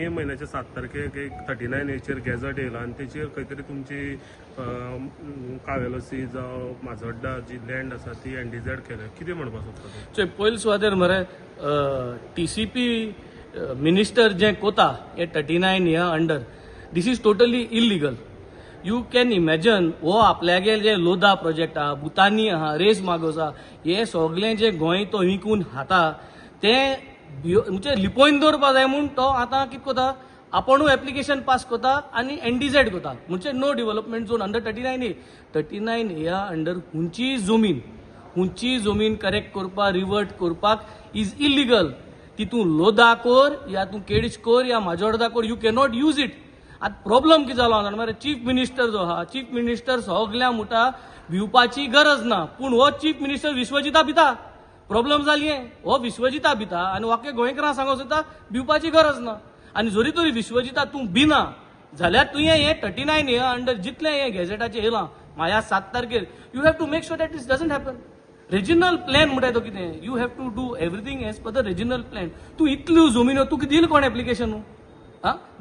मे महिन्याच्या 7 तारखेक एक 39A गॅझेट येयला आनी तेचेर खंय तरी तुमची कावेलोसी जावं माजोड्डा जी लँड आसा ती NDZ केल्या. कितें म्हणपाक सोदता? पयले सुवातेर मरे TCP मिनिस्टर जे कोता हे 39A under this is totally illegal. You can imagine हो आपल्यागेर जे लोधा प्रोजेक्ट आहा, भुतानी आहा, रेस मागोस आहा, हे सगळे जे गोंय तो विकून खाता ते म्हणजे लिपोवन दवरपा जाय म्हूण तो आतां कितें कोता आपुणूय एप्लिकेशन पास कोता आनी NDZ कोता म्हणजे no development zone under 39A under खंयची जमीन करेक्ट करपाक रिवर्ट करपाक इज इलिगल. तितून लोधा कोर या तूं केडीच कोर या Majorda core you cannot use it. आतां प्रॉब्लम कितें जालो जाणा मरे चीफ मिनिस्टर जो आहा चीफ मिनिस्टर सगळ्या मुठा भिवपाची गरज ना पूण हो चीफ मिनिस्टर विश्वजिता भिता. प्रॉब्लम जाली हो विश्वजिता भिता आनी वाक्य गोंयकारांक सांगोक सोदता भिवपाची गरज ना. आनी जरी तरी विश्वजिता तूं भिना जाल्यार तुवें हे 39A अंडर जितले हे गॅझेटाचेर येयलां म्हाया 7 तारखेर you have to make sure that this doesn't happen. Regional plan म्हणटा तो कितें you have to do everything as per the regional plan. तूं इतल्यो जमिनो तुका दिल कोण application.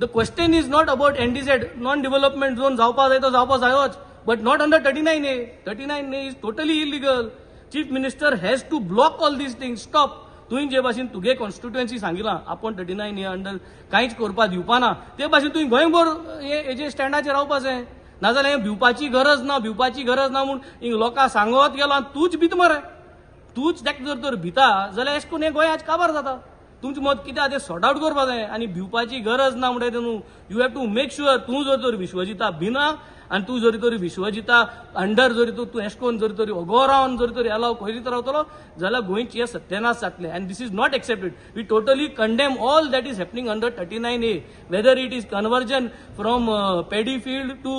The question is not about NDZ non development zone जावपा जाय तो जावपा जायोच but not under 39A. 39A is totally illegal. Chief minister has to block all these things. Stop. तुवें जे भाशेन तुगे कॉन्स्टिट्युएन्सी सांगिलां आपण 39A अंडर कांयच करपा दिवपाना ते भाशेन तुवें गोंयभर हेजे स्टँडाचेर रावपा जाय. नाजाल्यार भिवपाची गरज ना म्हूण हिंग लोकांक सांगत गेलो आनी तूंच भित मरे. तूंच ताका जर तर भिता जाल्यार अशें करून हें गोंय आज काबार जाता. तुमचें मत कितें आहा तें सॉर्ट आउट करपा जाय आनी भिवपाची गरज ना म्हणटा न्हू. You have to make sure तूं जर तर विश्वजिता भिना आनी तूं जरी तरी विश्वजिता अंडर जरी तूं अशें करून जरी तरी ओगो रावन जरी तरी अलाव खंयच रावतलो जाल्यार गोंयची हे सत्यानाश जातले आनी this is not accepted. We totally condemn all that is happening under 39A whether it is conversion from paddy field to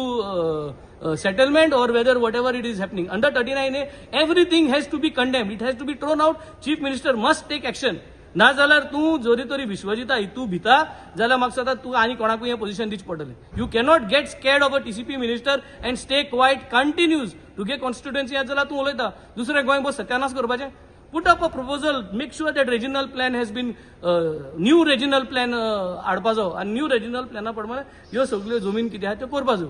settlement or whether whatever it is happening under 39A everything has to be condemned. It has to be thrown out. Chief Minister must take action. ना जाल्यार तूं जरी तरी विश्वजिता हितू भिता जाल्यार म्हाका सांगता तूं आनी कोणाकूय हें पोझिशन दिवचें पडटलें. You cannot get scared of a TCP minister and stay quiet continues. तुगे कॉन्स्टिट्युएन्सी आसा जाल्यार तूं उलयता दुसरें गोंय बस सत्यानाश करपाचें. Put up a proposal, make sure that regional plan has been, new regional plan हाडपाचो आनी न्यू regional plana प्रमाणे ह्यो सगळ्यो जमीन कितें आहा त्यो करपाचो.